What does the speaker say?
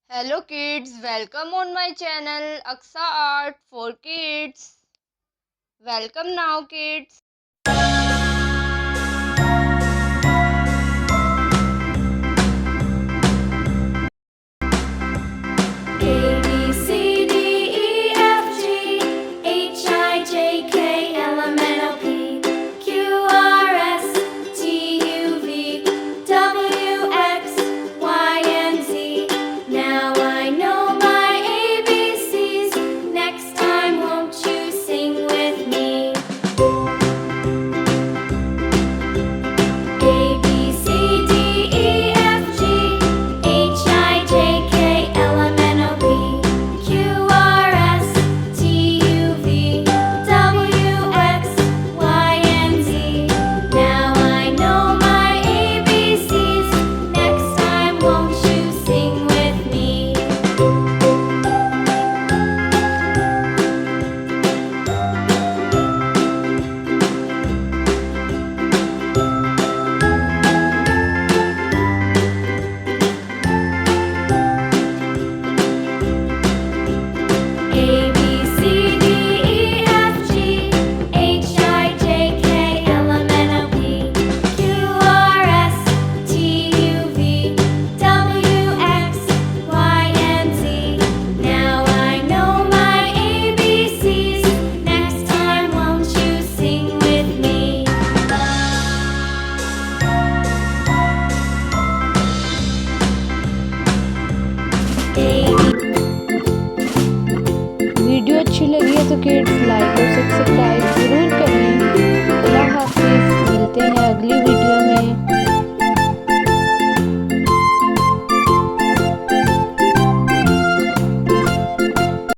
Hello kids, welcome on my channel Aqsa Art for Kids. Welcome now kids. A B C D E F G H I J K L M N O P Q R S T U V W X Y and Z. Now I know my ABCs. Next time, won't you sing with me? A B C D E F G H I J K L M N O P Q R S T U V W X Y and Z. Now I know my ABCs. Next time, won't you sing with me? A B C D E F G H I J K L M N O P Q R S T U V W X Y and Z. Now I know my ABCs. Next time, won't you sing with me? Video अच्छी लगी है तो kids like और subscribe